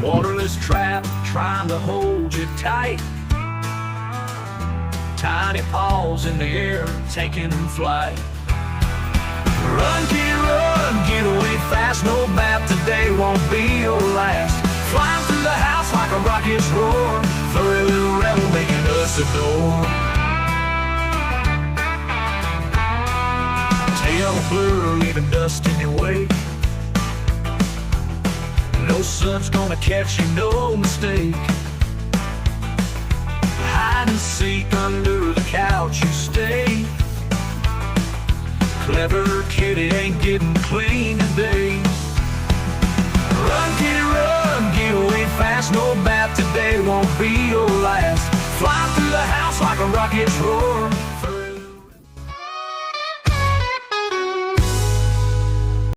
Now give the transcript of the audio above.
Waterless trap trying to hold you tight. Tiny paws in the air taking flight. Run, kid, run, get away fast. No map today won't be your last. Flying through the house like a rocket's roar. Furry little rebel making us adore. Tail blur, leaving dust in your wake. No sun's gonna catch you, no mistake. Hide and seek under the couch you stay. Clever kitty ain't getting clean today. Run, kitty, run, get away fast. No bat today won't be your last. Flying through the house like a rocket's roar.